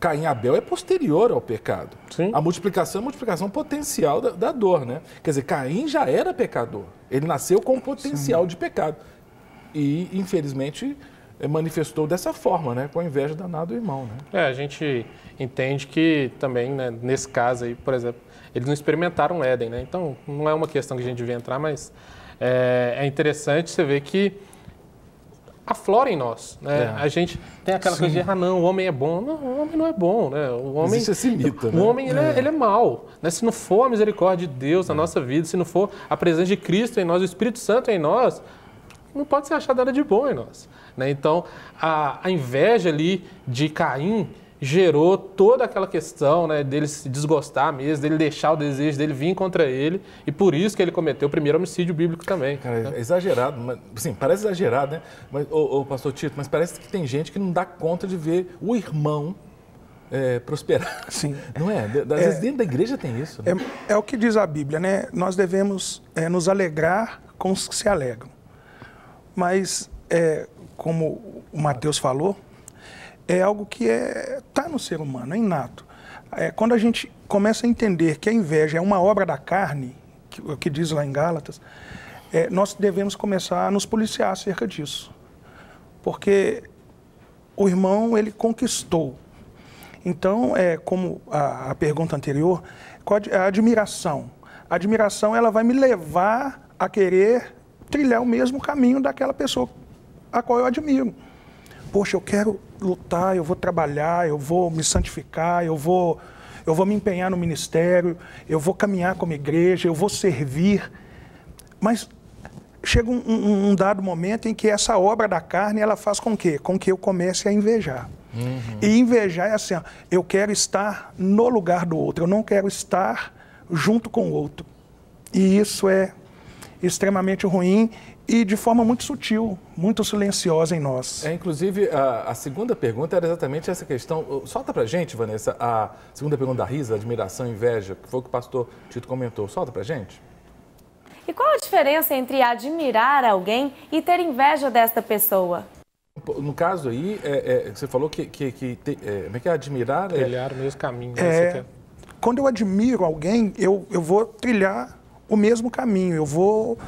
Caim e Abel é posterior ao pecado. Sim. A multiplicação é a multiplicação potencial da dor, né? Quer dizer, Caim já era pecador. Ele nasceu com potencial de pecado. E, infelizmente, manifestou dessa forma, né? Com a inveja danada do irmão, né? A gente entende que também, né, nesse caso aí, por exemplo, eles não experimentaram o Éden, né? Então, não é uma questão que a gente devia entrar, mas é interessante você ver que aflora em nós, né? A gente tem aquela coisa de, não, o homem é bom. Não, o homem não é bom, né? O homem, existe esse mito, né? O homem, ele é mau, né? Se não for a misericórdia de Deus na nossa vida, se não for a presença de Cristo em nós, o Espírito Santo em nós, não pode ser achado nada de bom em nós, né? Então, a inveja ali de Caim gerou toda aquela questão, né, dele se desgostar mesmo, dele deixar o desejo dele vir contra ele, e por isso que ele cometeu o primeiro homicídio bíblico também. Cara, é exagerado, mas, sim, parece exagerado, né? Mas, pastor Tito, mas parece que tem gente que não dá conta de ver o irmão prosperar. Sim. Não é? Às vezes dentro da igreja tem isso. Né? É o que diz a Bíblia, né? Nós devemos nos alegrar com os que se alegram. Mas, como o Mateus falou, é algo que está no ser humano, é inato. Quando a gente começa a entender que a inveja é uma obra da carne, que diz lá em Gálatas, nós devemos começar a nos policiar acerca disso. Porque o irmão, ele conquistou. Então, como a pergunta anterior, a admiração. A admiração, ela vai me levar a querer trilhar o mesmo caminho daquela pessoa a qual eu admiro. Poxa, eu quero lutar, eu vou trabalhar, eu vou me santificar, eu vou me empenhar no ministério, eu vou caminhar como igreja, eu vou servir. Mas chega um dado momento em que essa obra da carne, ela faz com que eu comece a invejar. E invejar é assim, eu quero estar no lugar do outro, eu não quero estar junto com o outro. E isso é extremamente ruim e de forma muito sutil, muito silenciosa em nós. Inclusive, a segunda pergunta era exatamente essa questão. Solta pra gente, Vanessa, a segunda pergunta da Risa, admiração, inveja, que foi o que o pastor Tito comentou. Solta pra gente. E qual a diferença entre admirar alguém e ter inveja desta pessoa? No caso aí, você falou que como é que é admirar? Trilhar o mesmo caminho. Quando eu admiro alguém, eu vou trilhar o mesmo caminho, eu vou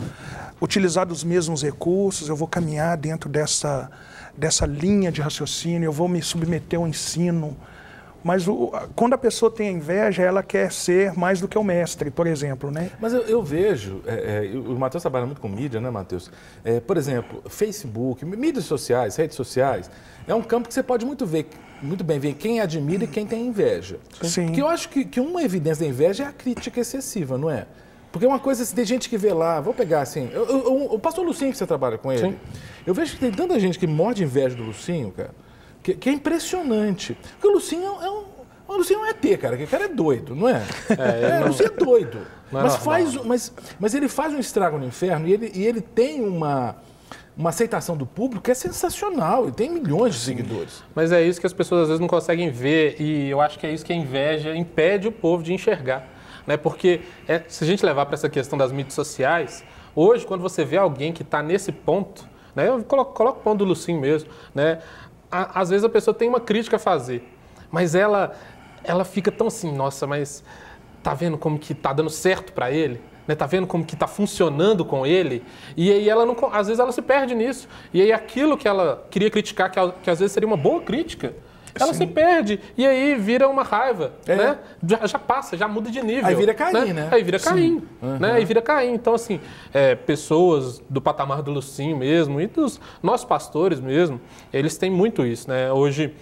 utilizar dos mesmos recursos, eu vou caminhar dentro dessa linha de raciocínio, eu vou me submeter ao ensino. Mas quando a pessoa tem a inveja, ela quer ser mais do que o mestre, por exemplo, né? Mas eu vejo, o Mateus trabalha muito com mídia, né, Mateus? Por exemplo, Facebook, mídias sociais, redes sociais, é um campo que você pode muito bem ver quem admira e quem tem inveja. Sim. Porque eu acho que uma evidência da inveja é a crítica excessiva, não é? Porque uma coisa, tem gente que vê lá, vou pegar assim, o pastor Lucinho, que você trabalha com ele, sim, eu vejo que tem tanta gente que morre de inveja do Lucinho, cara, que é impressionante. Porque o Lucinho o Lucinho é um ET, cara, que o cara é doido, não é? O Lucinho é doido. Mas ele faz um estrago no inferno e ele tem uma aceitação do público que é sensacional, ele tem milhões de seguidores. Mas é isso que as pessoas às vezes não conseguem ver e eu acho que é isso que a inveja impede o povo de enxergar. Né? Porque se a gente levar para essa questão das mídias sociais, hoje, quando você vê alguém que está nesse ponto, né? Eu coloco o ponto do Lucinho mesmo, né? Às vezes a pessoa tem uma crítica a fazer, mas ela fica tão assim, nossa, mas tá vendo como que tá dando certo para ele? Né? Tá vendo como que tá funcionando com ele? E aí ela não, às vezes ela se perde nisso. E aí aquilo que ela queria criticar, que às vezes seria uma boa crítica, ela se perde e aí vira uma raiva, né? Já passa, já muda de nível. Aí vira Caim, né? Aí vira Caim, né? Aí vira Caim. Então, assim, pessoas do patamar do Lucinho mesmo e dos nossos pastores mesmo, eles têm muito isso, né? Hoje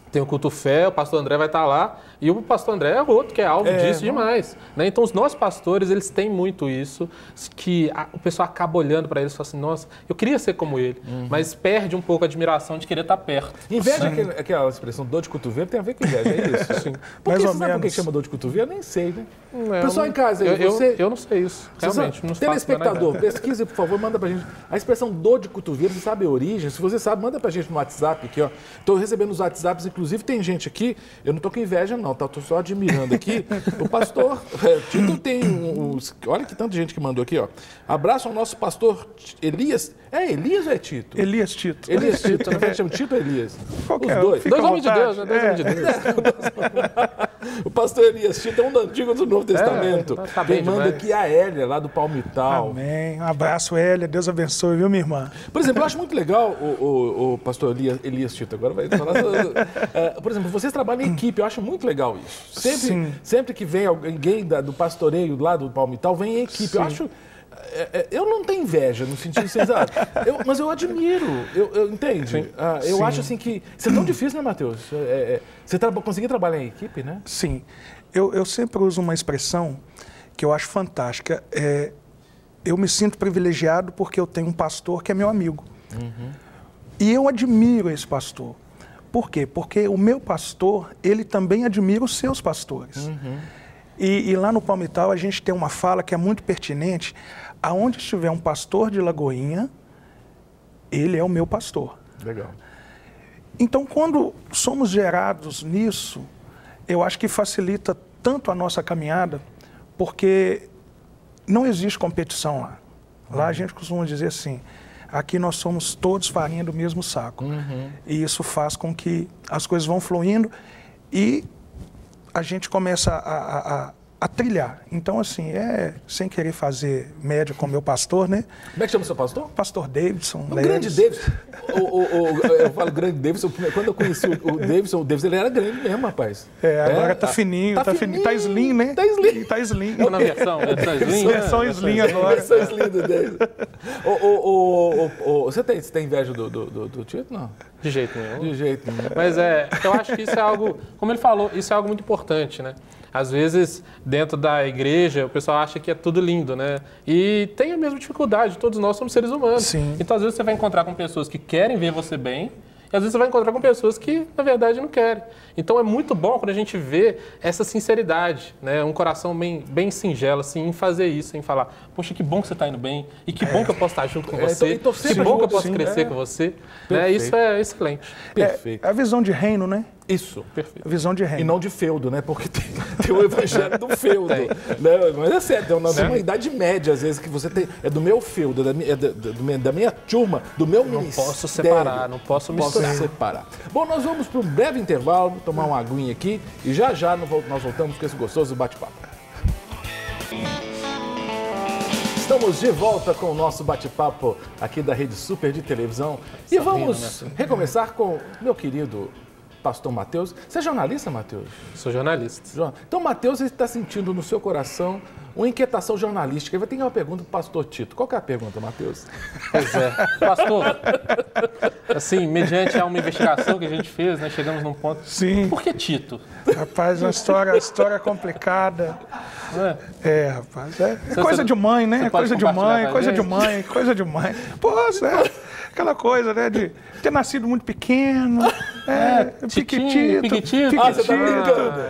tem o Culto Fé, o pastor André vai estar lá e o pastor André é outro que é alvo disso demais, né? Então os nossos pastores, eles têm muito isso, que o pessoal acaba olhando para eles e fala assim, nossa, eu queria ser como ele, mas perde um pouco a admiração de querer estar perto. Inveja, aquela expressão dor de cotovelo, tem a ver com inveja, é isso? Sim. Porque você sabe por que chama dor de cotovelo? Eu nem sei, né? Pessoal em casa, eu não sei isso, realmente. Telespectador, pesquisa, por favor, manda pra gente. A expressão dor de cotovelo, você sabe a origem? Se você sabe, manda pra gente no WhatsApp aqui, ó. Estou recebendo os WhatsApps, inclusive, Inclusive tem gente aqui, eu não tô com inveja não, tá? Eu tô só admirando aqui. O pastor Tito tem olha que tanta gente que mandou aqui, ó. Abraço ao nosso pastor Elias. É Elias ou é Tito? Elias Tito. Elias Tito, na verdade chama Tito ou Elias? Qualquer Os dois. fica à Dois homens de vontade. Deus, né? Dois homens de Deus. O pastor Elias Tito é um do Antigo e do Novo Testamento. Tá bem Quem manda demais. aqui é a Hélia, lá do Palmital. Amém. Um abraço, Hélia. Deus abençoe, viu, minha irmã? Por exemplo, eu acho muito legal o pastor Elias Tito, agora vai falar. Por exemplo, vocês trabalham em equipe, eu acho muito legal isso. Sempre que vem alguém do pastoreio lá do Palmital, vem em equipe. Sim. Eu acho. Eu não tenho inveja no sentido de vocês, mas eu admiro, entende? Eu acho assim que. Isso é tão difícil, né, Matheus? Você conseguir trabalhar em equipe, né? Sim. Eu sempre uso uma expressão que eu acho fantástica. Eu me sinto privilegiado porque eu tenho um pastor que é meu amigo. Uhum. E eu admiro esse pastor. Por quê? Porque o meu pastor, ele também admira os seus pastores. Uhum. E lá no Palmital a gente tem uma fala que é muito pertinente. Aonde estiver um pastor de Lagoinha, ele é o meu pastor. Legal. Então, quando somos gerados nisso, eu acho que facilita tanto a nossa caminhada, porque não existe competição lá. Lá a gente costuma dizer assim, aqui nós somos todos farinha do mesmo saco. Uhum. E isso faz com que as coisas vão fluindo e a gente começa a trilhar. Então, assim, sem querer fazer média com o meu pastor, né? Como é que chama o seu pastor? Pastor Davidson. O grande Davidson. Eu falo grande Davidson, quando eu conheci o Davidson ele era grande mesmo, rapaz. Agora tá fininho, tá fininho, tá slim, né? Tá slim. Tá slim. Tá na versão Slim. Versão slim agora. Versão slim do Davidson. Você tem inveja do Tito? Não. De jeito nenhum. De jeito nenhum. Mas eu acho que isso é algo, como ele falou, isso é algo muito importante, né? Às vezes, dentro da igreja, o pessoal acha que é tudo lindo, né? E tem a mesma dificuldade, todos nós somos seres humanos. Sim. Então, às vezes, você vai encontrar com pessoas que querem ver você bem, e às vezes você vai encontrar com pessoas que, na verdade, não querem. Então, é muito bom quando a gente vê essa sinceridade, né? Um coração bem singelo, assim, em fazer isso, em falar, poxa, que bom que você está indo bem, e que bom que eu posso estar junto com você, que bom que eu posso crescer com você. Né? Isso é excelente. Perfeito. É a visão de reino, né? Isso. Perfeito. A visão de reino. E não de feudo, né? Porque tem o evangelho do feudo. Né? Mas é sério, tem uma idade média, às vezes, que você tem. É do meu feudo, da minha turma, do meu ministério. Não posso separar, não posso misturar. Separar. Bom, nós vamos para um breve intervalo, tomar uma aguinha aqui e já nós voltamos com esse gostoso bate-papo. Estamos de volta com o nosso bate-papo aqui da Rede Super de Televisão. E vamos recomeçar com meu querido pastor Matheus. Você é jornalista, Matheus? Sou jornalista. Então, Matheus, ele está sentindo no seu coração uma inquietação jornalística. Ele vai ter uma pergunta para o pastor Tito. Qual que é a pergunta, Matheus? Pois é. Pastor, assim, mediante a uma investigação que a gente fez, né, chegamos num ponto. Sim. Por que Tito? Rapaz, uma história complicada. Não é? Rapaz, coisa de mãe, né? Você pode compartilhar Coisa de mãe. Pô, aquela coisa, né, de ter nascido muito pequeno, piquitito. Você tá brincando?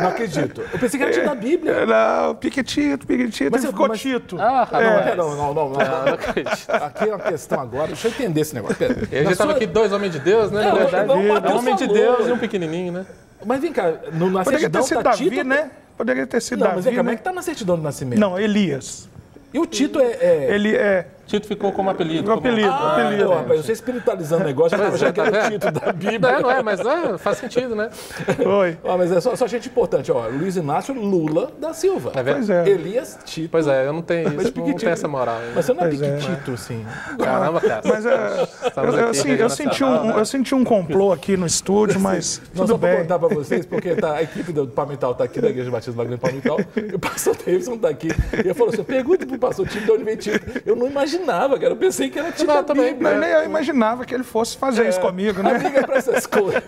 Não acredito. Eu pensei que era Tito da Bíblia. Não, piquitito, Mas ele ficou mas- Tito. Não Não acredito. Aqui é uma questão agora. Deixa eu entender esse negócio. Pera. Eu já estava aqui 2 homens de Deus, né? Na verdade, não, o Matheus um homem de falou. Deus e um pequenininho, né? Mas vem cá, na Poderia certidão ter sido tá Davi, Tito... né? Poderia ter sido Não, mas vem Davi, cá, como é né? que tá na certidão do nascimento? Não, Elias. E o Tito é... Ele é Tito ficou como apelido. o apelido. Não, rapaz, você espiritualizando o negócio, eu já que era o Tito da Bíblia. Não é, mas faz sentido, né? Oi. Mas é só gente importante, ó. Luiz Inácio Lula da Silva. É verdade. Pois é. Elias Tito. Pois é, eu não tenho isso, não Piquitito. tenho essa moral. Hein? Mas você não é Pois é. piquitito, assim. Caramba, cara. Mas eu senti um complô aqui no estúdio, mas Não, tudo só para bem. contar para vocês, porque a equipe do Palmital está aqui, da Igreja Batista do Grande Palmital, e o pastor Davidson está aqui. E ele falou assim, pergunta pro pastor Tito de onde vem Tito. Eu não imaginava, cara. Eu pensei que era Tito da também, Bíblia. Mas nem eu imaginava que ele fosse fazer isso comigo, né? Amiga para essas coisas.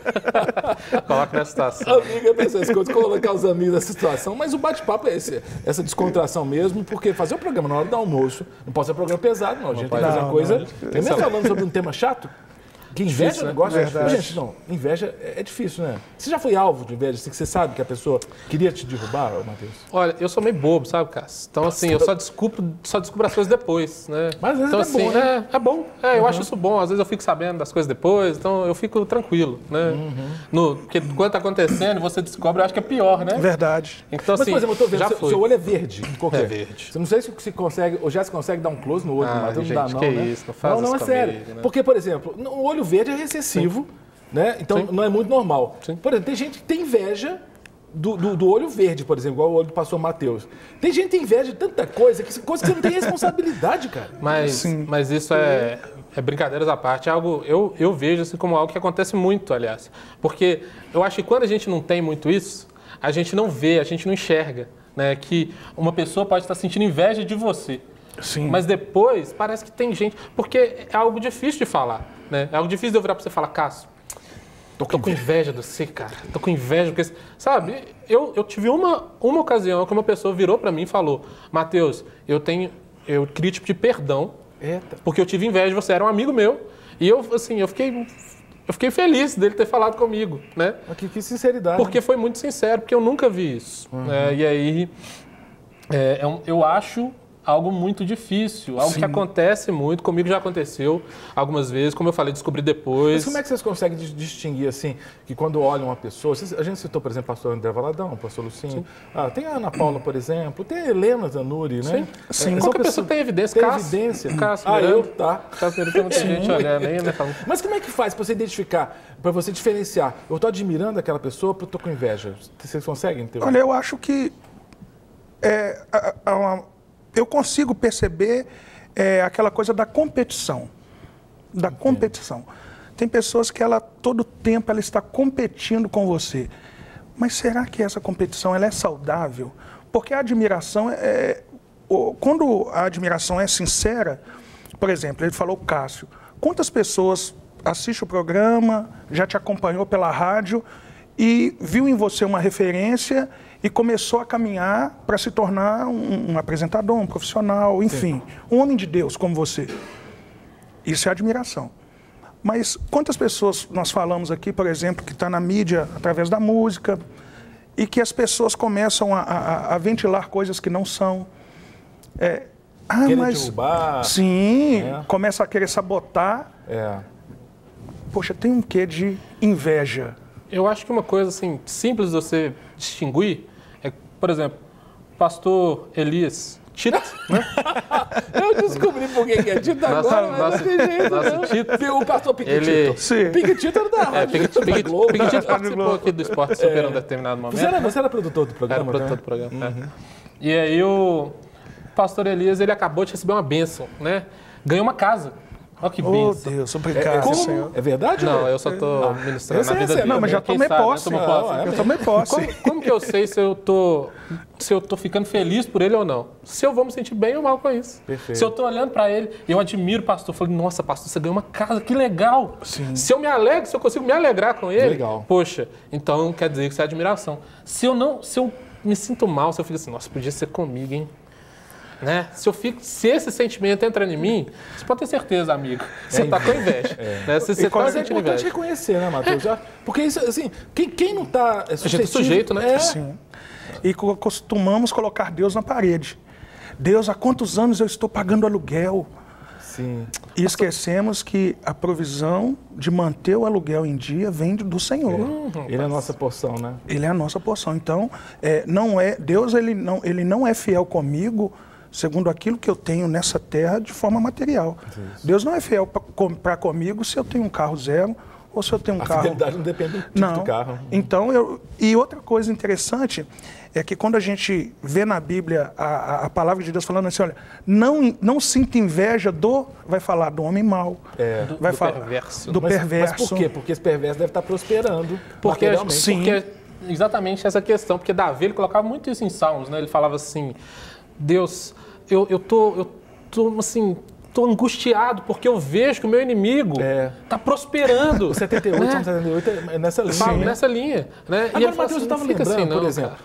Coloca nessa situação. Amiga para essas coisas, colocar os amigos nessa situação. Mas o bate-papo é essa descontração mesmo, porque fazer o programa na hora do almoço não pode ser um programa pesado, não. A gente tem que fazer uma coisa... Primeiro falando sobre um tema chato, Que inveja Difícil, é um né? negócio... Verdade. Gente, não, inveja é difícil, né? Você já foi alvo de inveja, assim, que você sabe que a pessoa queria te derrubar, Matheus? Olha, eu sou meio bobo, sabe, Cássio? Então, assim, eu só descubro as coisas depois, né? Mas às vezes então, é assim, bom, né? é bom. Eu acho isso bom. Às vezes eu fico sabendo das coisas depois, então eu fico tranquilo, né? Porque quando tá acontecendo, você descobre, eu acho que é pior, né? Verdade. Então, Mas, assim, por exemplo, eu tô vendo, já seu, foi. seu olho é verde. Qual que É verde. Você não sei se consegue, ou já se consegue dar um close no olho do Matheus, não dá gente, não, que né? isso, não faz não, isso é sério. comigo, né? Porque, por exemplo, o olho verde é recessivo, né? Então Sim. não é muito normal. Sim. Por exemplo, tem gente que tem inveja do olho verde, por exemplo, igual o olho do pastor Matheus. Tem gente que tem inveja de tanta coisa que você não tem responsabilidade, cara. Mas isso é brincadeiras à parte. É algo, eu vejo assim como algo que acontece muito, aliás. Porque eu acho que quando a gente não tem muito isso, a gente não vê, a gente não enxerga, né? Que uma pessoa pode estar sentindo inveja de você. Sim. Mas depois parece que tem gente... Porque é algo difícil de falar, né? É algo difícil de eu virar pra você e falar, Cássio, tô com inveja de você, cara. Tô com inveja porque... Sabe, eu tive uma ocasião que uma pessoa virou pra mim e falou, Matheus, eu queria te pedir perdão, porque eu tive inveja de você, era um amigo meu. E eu, assim, eu fiquei feliz dele ter falado comigo, né? Que sinceridade. Porque foi muito sincero, porque eu nunca vi isso. Né? E aí, eu acho algo muito difícil, algo que acontece muito, comigo já aconteceu algumas vezes, como eu falei, descobri depois. Mas como é que vocês conseguem distinguir, assim, que quando olham uma pessoa... A gente citou, por exemplo, o pastor André Valadão, o pastor Lucinho. Tem a Ana Paula, por exemplo, tem a Helena Zanuri, né? Sim. Qualquer pessoa tem evidência. Tem evidência. Cássio Cássio Miranda, tem muita gente olhando aí, né? Mas como é que faz para você identificar, para você diferenciar? Eu estou admirando aquela pessoa porque eu estou com inveja. Vocês conseguem ter? Olha, eu acho que eu consigo perceber aquela coisa da competição. Da competição. Tem pessoas que todo tempo ela está competindo com você. Mas será que essa competição ela é saudável? Porque a admiração quando a admiração é sincera, por exemplo, ele falou, Cássio, quantas pessoas assiste o programa, já te acompanhou pela rádio e viu em você uma referência e começou a caminhar para se tornar um apresentador, um profissional, enfim, um homem de Deus como você. Isso é admiração. Mas quantas pessoas nós falamos aqui, por exemplo, que está na mídia através da música e que as pessoas começam a ventilar coisas que não são. Querer derrubar. Sim, começa a querer sabotar. Poxa, tem um quê de inveja. Eu acho que uma coisa assim, simples de você distinguir é, por exemplo, pastor Elias Tito, né? Eu descobri por que é Tito agora, mas não tem jeito. Nosso Tito. O pastor Piquetito. Sim. Piquetito era da rádio. Piquetito participou aqui do Esporte Super em um determinado momento. Você era produtor do programa? Era produtor do programa. E aí o pastor Elias, ele acabou de receber uma bênção, né? Ganhou uma casa. Olha que bênção. Oh, Deus, obrigado, Senhor. É verdade? Não, eu só estou ministrando na vida dele. Não, mas já tomei posse. Eu tomei posse. Como que eu sei se eu tô ficando feliz por ele ou não? Se eu vou me sentir bem ou mal com isso. Perfeito. Se eu tô olhando para ele, eu admiro o pastor, eu falo, nossa, pastor, você ganhou uma casa, que legal. Sim. Se eu me alegro, se eu consigo me alegrar com ele, legal. Poxa, então quer dizer que isso é admiração. Se eu me sinto mal, se eu fico assim, nossa, podia ser comigo, hein? Né? Se esse sentimento entra em mim, você pode ter certeza, amigo, você está com inveja. Né? Você está Mas é sentindo importante inveja. reconhecer, né, Matheus? Porque isso, assim, quem não está sujeito, né? Sim. E costumamos colocar Deus na parede. Deus, há quantos anos eu estou pagando aluguel? Sim. E esquecemos que a provisão de manter o aluguel em dia vem do Senhor. Ele é a nossa porção, né? Ele é a nossa porção. Então, Deus ele não é fiel comigo segundo aquilo que eu tenho nessa terra de forma material. Isso. Deus não é fiel para comigo se eu tenho um carro zero ou se eu tenho um carro... A fidelidade não depende do tipo do carro. Então, e outra coisa interessante é que quando a gente vê na Bíblia a palavra de Deus falando assim, olha, não sinta inveja vai falar do homem mau, vai falar perverso. do perverso. Mas por quê? Porque esse perverso deve estar prosperando. Porque sim. Exatamente essa questão, porque Davi ele colocava muito isso em Salmos, né? Ele falava assim, Deus, eu tô assim, tô angustiado porque eu vejo que o meu inimigo está prosperando. O 78, né? 78 é nessa linha. Sim, nessa linha. Né? Agora, Matheus, eu estava lembrando, assim, por exemplo,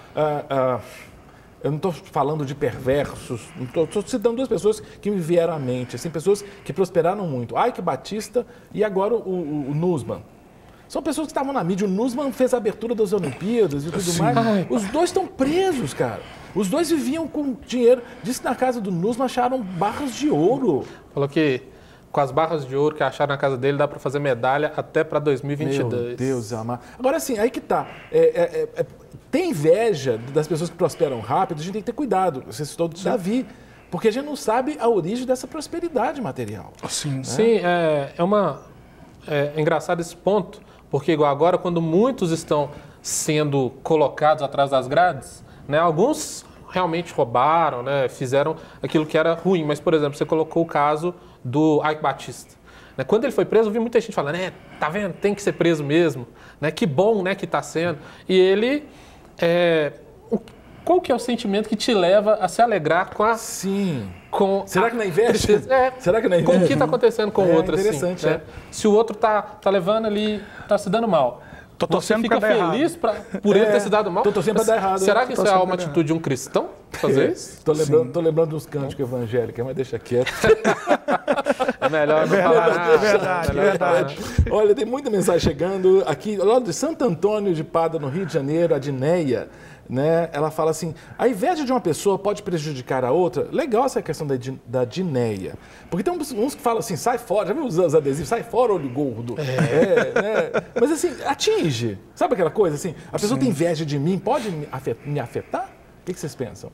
Eu não estou falando de perversos, estou citando duas pessoas que me vieram à mente, assim, pessoas que prosperaram muito. Ike Batista e agora o Nussbaum. São pessoas que estavam na mídia. O Nussbaum fez a abertura das Olimpíadas e tudo mais. Os dois estão presos, cara. Os dois viviam com dinheiro. Disse que na casa do Nussbaum acharam barras de ouro. Falou que com as barras de ouro que acharam na casa dele dá para fazer medalha até para 2022. Meu Deus amado. Agora, assim, aí que tá. Tem inveja das pessoas que prosperam rápido, a gente tem que ter cuidado. Você citou Davi, porque a gente não sabe a origem dessa prosperidade material. Sim, Sim, é engraçado esse ponto, porque igual agora, quando muitos estão sendo colocados atrás das grades, né, alguns realmente roubaram, né, fizeram aquilo que era ruim, mas, por exemplo, você colocou o caso do Ike Batista. Quando ele foi preso, eu vi muita gente falando, tá vendo, tem que ser preso mesmo, né, que bom, né, que está sendo. E ele... qual que é o sentimento que te leva a se alegrar com a... Sim. Será que não é inveja? Será que não é inveja? Com o que está acontecendo com o outro, interessante, assim, né? Se o outro tá levando ali, tá se dando mal. Tô torcendo você fica pra dar feliz por ele ter se dado mal? Tô torcendo pra dar errado. Será que isso é uma atitude de um cristão fazer isso? Tô lembrando dos cânticos evangélicos, mas deixa quieto. É melhor não falar nada. É verdade. Olha, tem muita mensagem chegando aqui, lá de Santo Antônio de Pada, no Rio de Janeiro, a Dineia, né? Ela fala assim, a inveja de uma pessoa pode prejudicar a outra. Legal essa questão da Dineia. Porque tem uns que falam assim, sai fora, já viu os adesivos? Sai fora, olho gordo. Né? Mas assim, atinge. Sabe aquela coisa assim? A pessoa tem inveja de mim, pode me afetar? O que vocês pensam?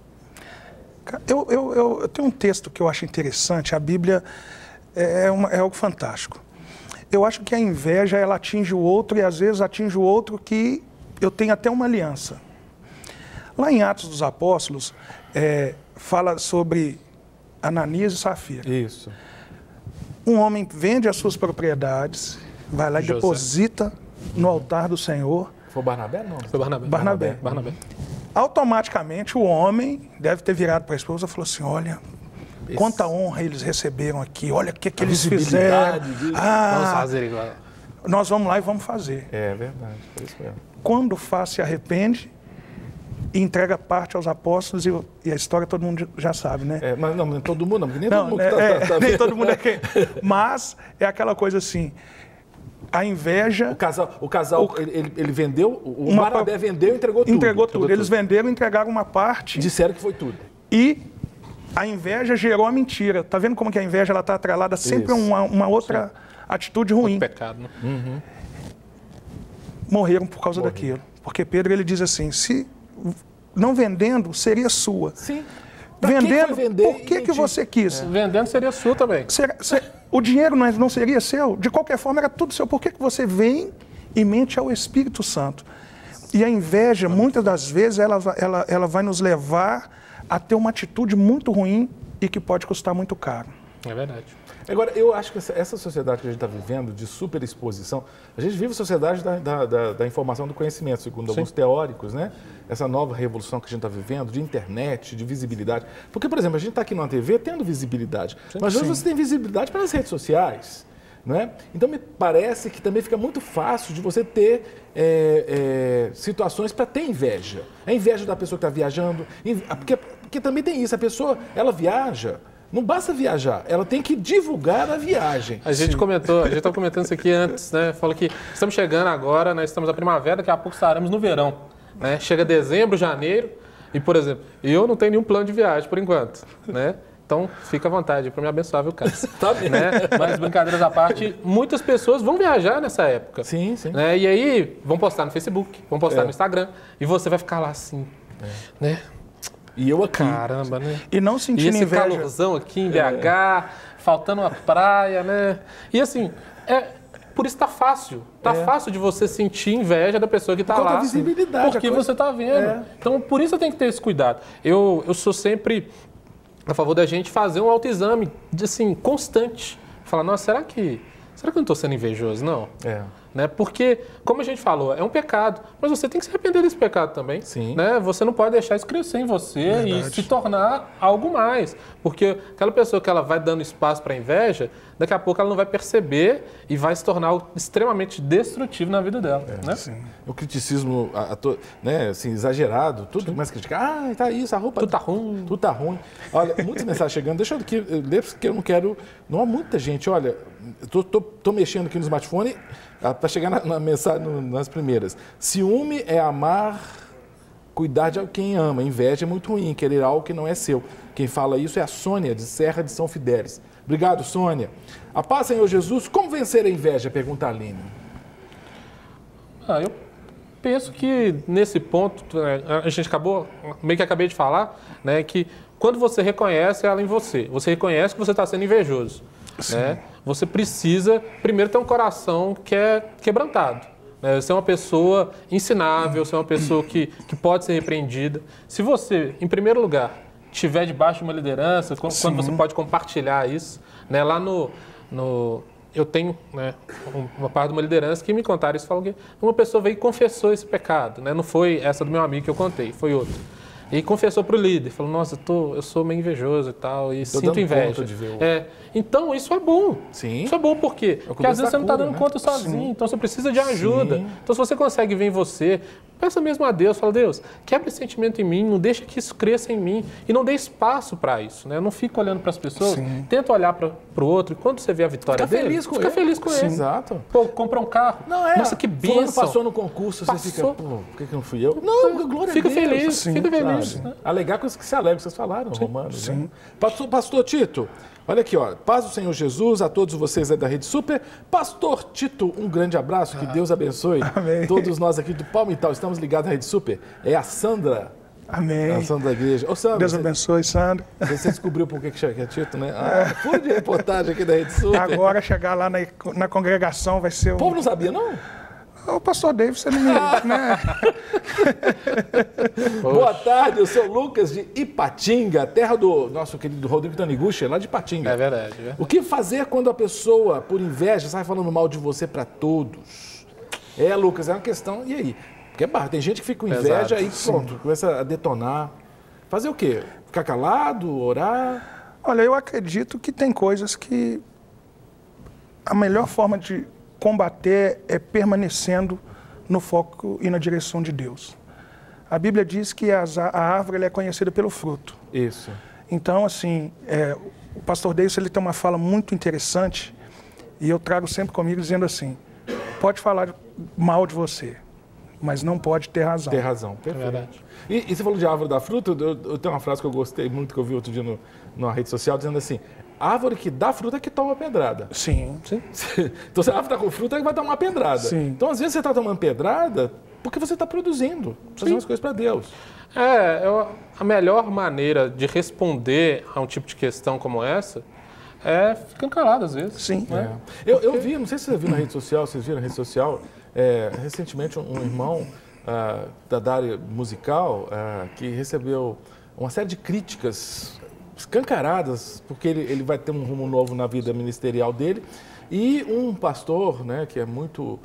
Eu tenho um texto que eu acho interessante. A Bíblia é algo fantástico. Eu acho que a inveja, ela atinge o outro e às vezes atinge o outro que eu tenho até uma aliança. Lá em Atos dos Apóstolos, fala sobre Ananias e Safira. Isso. Um homem vende as suas propriedades, vai lá e deposita no altar do Senhor. Foi o Barnabé? Não. Foi Barnabé. Automaticamente o homem deve ter virado para a esposa e falou assim, olha, quanta honra eles receberam aqui, olha o que eles fizeram. Vamos fazer igual. Nós vamos lá e vamos fazer. É verdade, é isso mesmo. Quando faz, se arrepende e entrega parte aos apóstolos e a história todo mundo já sabe, né? Mas não, nem todo mundo, porque nem não, todo mundo tá nem todo mundo é quem. Mas é aquela coisa assim, a inveja... O casal ele vendeu, o Barnabé vendeu e entregou tudo. Entregou tudo. Eles venderam e entregaram uma parte. Disseram que foi tudo. E a inveja gerou a mentira. Tá vendo como que a inveja ela tá atrelada sempre a uma outra atitude ruim. Outro pecado, né? Uhum. Morreram por causa daquilo. Porque Pedro ele diz assim, se não vendendo, seria sua. Sim. Vendendo, por que você quis? Vendendo seria sua também. O dinheiro não seria seu? De qualquer forma, era tudo seu. Por que você vem e mente ao Espírito Santo? E a inveja, muitas das vezes, ela vai nos levar a ter uma atitude muito ruim e que pode custar muito caro. É verdade. Agora, eu acho que essa sociedade que a gente está vivendo, de superexposição, a gente vive a sociedade da informação do conhecimento, segundo alguns teóricos, né? Essa nova revolução que a gente está vivendo, de internet, de visibilidade. Porque, por exemplo, a gente está aqui numa TV tendo visibilidade, mas hoje você tem visibilidade pelas redes sociais, não é? Então, me parece que também fica muito fácil de você ter situações para ter inveja. A inveja da pessoa que está viajando, porque também tem isso, a pessoa, ela viaja. Não basta viajar, ela tem que divulgar a viagem. A gente estava comentando isso aqui antes, né? Fala que estamos chegando agora, né? Estamos na primavera, daqui a pouco estaremos no verão. Né? Chega dezembro, janeiro, e, por exemplo, eu não tenho nenhum plano de viagem por enquanto. Né? Então, fica à vontade para me abençoar, viu, Cássio? Tá bem. Né? Mas, brincadeiras à parte, muitas pessoas vão viajar nessa época. Sim, sim. Né? E aí, vão postar no Facebook, vão postar no Instagram, e você vai ficar lá assim, né? E eu aqui. Caramba, né? E não sentindo esse inveja. calorzão aqui em BH, faltando uma praia, né? E assim, por isso tá fácil. Tá fácil de você sentir inveja da pessoa que tá lá. Falta visibilidade. Porque você tá vendo. Então, por isso tem que ter esse cuidado. Eu sou sempre a favor da gente fazer um autoexame, assim, constante. Falar, nossa, será que eu não tô sendo invejoso, não? Né? Porque, como a gente falou, é um pecado, mas você tem que se arrepender desse pecado também. Sim. Né? Você não pode deixar isso crescer em você e se tornar algo mais. Porque aquela pessoa que ela vai dando espaço para inveja, daqui a pouco ela não vai perceber e vai se tornar algo extremamente destrutivo na vida dela. Né? Sim. O criticismo né, assim, exagerado, tudo começa a criticar. Ah, tá isso, a roupa... Tudo tá ruim. Tudo tá ruim. Olha, muitas mensagens chegando. Deixa eu aqui ler, porque eu não quero... Não há muita gente. Olha, tô mexendo aqui no smartphone para chegar na mensagem, nas primeiras. Ciúme é amar, cuidar de quem ama. Inveja é muito ruim, querer algo que não é seu. Quem fala isso é a Sônia, de Serra de São Fidélis. Obrigado, Sônia. A paz, Senhor Jesus, como vencer a inveja? Pergunta a Aline. Eu penso que nesse ponto, a gente meio que acabei de falar, né, que quando você reconhece ela em você reconhece que você está sendo invejoso, né, você precisa primeiro ter um coração que é quebrantado. Né, ser uma pessoa ensinável, ser uma pessoa que pode ser repreendida. Se você, em primeiro lugar, estiver debaixo de uma liderança, quando você pode compartilhar isso, né, lá eu tenho, né, uma parte de uma liderança que me contaram isso, falou que uma pessoa veio e confessou esse pecado, né, não foi essa do meu amigo que eu contei, foi outra. E confessou para o líder, falou, nossa, eu sou meio invejoso e tal, e sinto inveja. Então, isso é bom. Sim. Isso é bom por quê? Porque às vezes você não está dando conta sozinho, então você precisa de ajuda. Então, se você consegue ver em você, peça mesmo a Deus, fala, Deus, quebra esse sentimento em mim, não deixa que isso cresça em mim e não dê espaço para isso, né? Não fica olhando para as pessoas, tenta olhar para o outro e quando você vê a vitória dele, fica feliz com ele. Exato. Pô, compra um carro. Nossa, que bênção. Passou no concurso, você fica, pô, por que não fui eu? Não, glória a Deus. Fica feliz. Né? Alegar com isso que se alegra, vocês falaram, Romanos. Né? Pastor Tito, olha aqui, ó. Paz do Senhor Jesus a todos vocês aí da Rede Super. Pastor Tito, um grande abraço, que Deus abençoe. Amém. Todos nós aqui do Palmital, estamos ligados na Rede Super. É a Sandra. Amém. A Sandra da igreja. Ô, Sandra, Deus abençoe, Sandra. Você descobriu por que é Tito, né? Fui de reportagem aqui da Rede Super. Agora chegar lá na congregação vai ser O povo não sabia, não? O pastor David, você não me... né? Boa tarde, eu sou o Lucas de Ipatinga, terra do nosso querido Rodrigo Taniguchi, lá de Ipatinga. É verdade. O que fazer quando a pessoa, por inveja, sai falando mal de você para todos? Lucas, é uma questão, e aí? Porque é barra, tem gente que fica com inveja e pronto, começa a detonar. Fazer o quê? Ficar calado, orar? Olha, eu acredito que tem coisas que a melhor forma de combater é permanecendo no foco e na direção de Deus. A Bíblia diz que a árvore ela é conhecida pelo fruto. Isso. Então, assim, o pastor Deus ele tem uma fala muito interessante e eu trago sempre comigo dizendo assim, pode falar mal de você, mas não pode ter razão. Ter razão, perfeito. É verdade. E você falou de árvore da fruta, eu tenho uma frase que eu gostei muito, que eu vi outro dia numa rede social, dizendo assim, árvore que dá fruta é que toma pedrada. Sim. Então, se a árvore está com fruta, é que vai tomar pedrada. Sim. Então, às vezes, você está tomando pedrada porque você está produzindo, fazendo as coisas para Deus. A melhor maneira de responder a um tipo de questão como essa é ficando calado, às vezes. Sim. Né? Eu vi, não sei se você viu na rede social, vocês viram na rede social, recentemente um irmão da área musical que recebeu uma série de críticas escancaradas, porque ele vai ter um rumo novo na vida ministerial dele, e um pastor, né, que é muito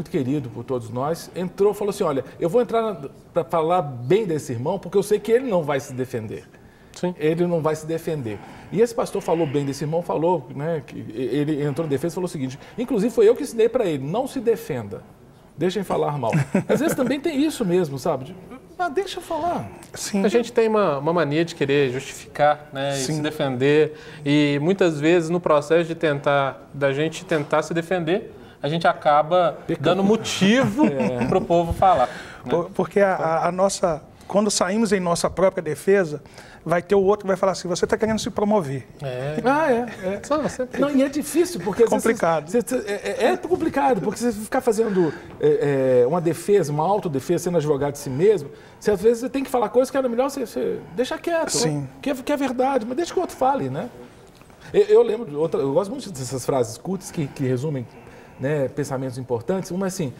querido por todos nós, entrou e falou assim, olha, eu vou entrar para falar bem desse irmão, porque eu sei que ele não vai se defender. Sim. Ele não vai se defender. E esse pastor falou bem desse irmão, falou, né, que ele entrou em defesa e falou o seguinte, inclusive foi eu que ensinei para ele, não se defenda, deixem falar mal. Às vezes também tem isso mesmo, sabe? Deixa eu falar. Sim. A gente tem uma mania de querer justificar, né, e se defender. E muitas vezes no processo da gente tentar se defender, a gente acaba dando motivo para o povo falar. Né? Porque a nossa, quando saímos em nossa própria defesa, vai ter o outro que vai falar assim, você está querendo se promover. Não, e é difícil, porque... É complicado. É complicado, porque você ficar fazendo uma defesa, uma autodefesa, sendo advogado de si mesmo, às vezes você tem que falar coisas que era melhor você deixar quieto, Sim. Né? Que é verdade, mas deixa que o outro fale, né? Eu lembro de outra, eu gosto muito dessas frases curtas que resumem, né, pensamentos importantes. Uma é assim,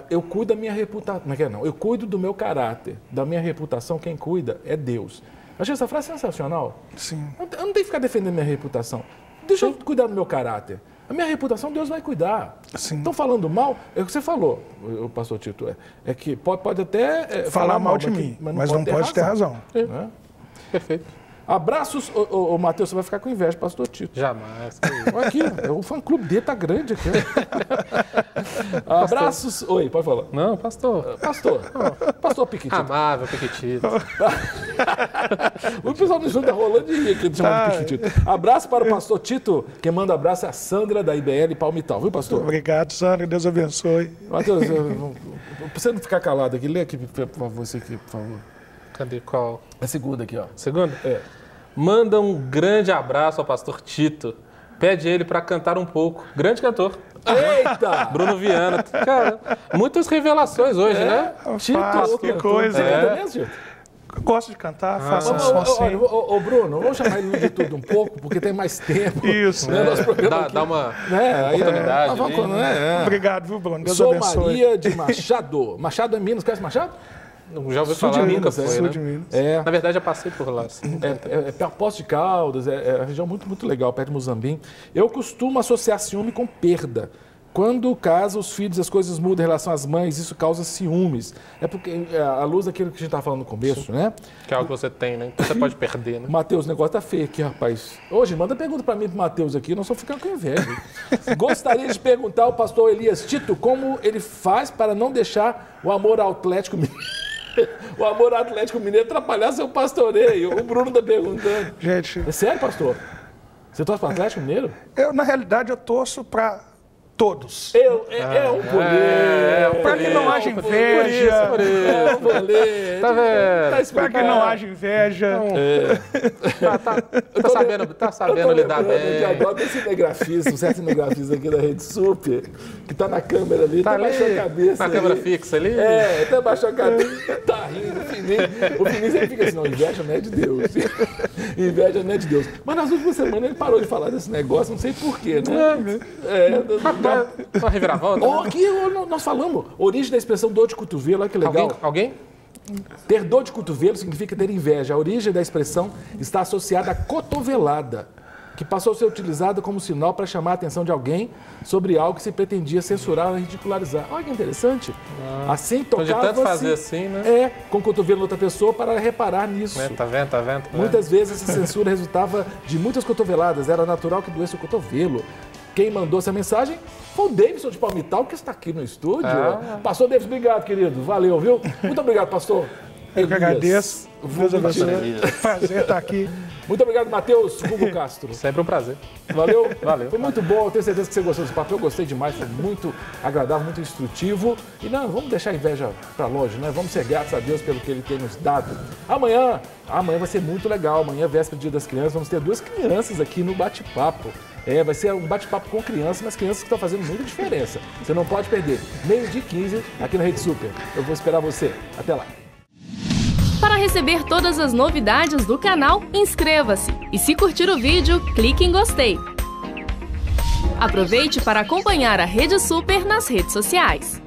eu cuido da minha reputação, não, eu cuido do meu caráter, da minha reputação, quem cuida é Deus. Achei essa frase sensacional. Sim. Eu não tenho que ficar defendendo minha reputação. Deixa eu cuidar do meu caráter. A minha reputação, Deus vai cuidar. Sim. Estão falando mal, é o que você falou, o pastor Tito, é que pode até falar mal de mim, mas não pode ter razão. Né? Perfeito. Abraços, ô Matheus, você vai ficar com inveja, pastor Tito. Jamais. Olha aqui, o fã-clube dele tá grande aqui. Abraços. Oi, pode falar. Não, pastor. Pastor Piquitito. Amável, Piquitito. O pessoal no estúdio tá rolando de rir aqui, chamando de Piquitito. Abraço para o pastor Tito. Quem manda abraço é a Sandra, da IBL Palmital, viu, pastor? Obrigado, Sandra. Deus abençoe. Matheus, pra você não ficar calado aqui, lê aqui, por favor, você aqui, por favor. Cadê qual? É segunda aqui, ó. Segunda? É. Manda um grande abraço ao pastor Tito. Pede ele para cantar um pouco. Grande cantor. Eita! Bruno Viana. Cara, muitas revelações hoje, né? Tito, que coisa. Você canta mesmo, Tito? Gosto de cantar, faço um som assim. Ô, Bruno, vamos chamar ele de tudo um pouco, porque tem mais tempo. Isso. Né? Nosso programa aqui. Dá uma Aí oportunidade. Ali. Obrigado, viu, Bruno? Deus Sou abençoe. Maria de Machado. Machado é Minas, conhece Machado? Já ouvi Sul falar, de nunca Minas, foi, sul né? de Minas. Na verdade, eu passei por lá. Assim. É Poços de Caldas, é uma região muito legal, perto de Muzambinho. Eu costumo associar ciúme com perda. Quando casa, os filhos, as coisas mudam em relação às mães, isso causa ciúmes. É porque, à luz daquilo que a gente estava falando no começo, né? Que é algo que você tem, né? Você pode perder, né? Matheus, o negócio tá feio aqui, rapaz. Hoje, manda pergunta para mim e pro Matheus aqui, nós estamos ficando com inveja. Gostaria de perguntar ao pastor Elias Tito como ele faz para não deixar o amor ao Atlético Mineiro. O amor ao Atlético Mineiro atrapalhar seu pastoreio. O Bruno tá perguntando. Gente, É sério, pastor? Você torce para o Atlético Mineiro? na realidade, eu torço para todos. É um poder. Para que não haja inveja. É um poder. Tá vendo? Tá Para que não haja inveja. Tá sabendo lidar Eu bem. adoro esse cinegrafista, um certo cinegrafista aqui da Rede Super, que tá na câmera ali, Tá até baixou a ali, cabeça. na câmera ali. fixa ali. Até baixou a cabeça, tá rindo. O Fininho sempre fica assim, não, inveja não é de Deus. Inveja não é de Deus. Mas nas últimas semanas ele parou de falar desse negócio, não sei porquê, né? Uma reviravolta. Ó, aqui nós falamos, origem da expressão dor de cotovelo, olha que legal. Alguém? Ter dor de cotovelo significa ter inveja. A origem da expressão está associada à cotovelada, que passou a ser utilizada como sinal para chamar a atenção de alguém sobre algo que se pretendia censurar ou ridicularizar. Olha que interessante. Assim Então, de tocava-se tanto fazer assim, né? com o cotovelo de outra pessoa para reparar nisso. Tá vendo? Muitas vezes essa censura resultava de muitas cotoveladas. Era natural que doesse o cotovelo. Quem mandou essa mensagem foi o Davidson de Palmital, que está aqui no estúdio. Pastor Davidson, obrigado, querido. Valeu, viu? Muito obrigado, pastor. Eu que agradeço. Deus abençoe. Prazer estar aqui. Muito obrigado, Matheus Hugo Castro. Sempre um prazer. Valeu? Valeu. Foi muito bom, eu tenho certeza que você gostou desse papo. Eu gostei demais, foi muito agradável, muito instrutivo. E não, vamos deixar a inveja para longe, né? Vamos ser gratos a Deus pelo que Ele tem nos dado. Amanhã vai ser muito legal. Amanhã, véspera do Dia das Crianças, vamos ter 2 crianças aqui no bate-papo. Vai ser um bate-papo com crianças, mas crianças que estão fazendo muita diferença. Você não pode perder. 12h15 aqui na Rede Super. Eu vou esperar você. Até lá. Para receber todas as novidades do canal, inscreva-se e, se curtir o vídeo, clique em gostei. Aproveite para acompanhar a Rede Super nas redes sociais.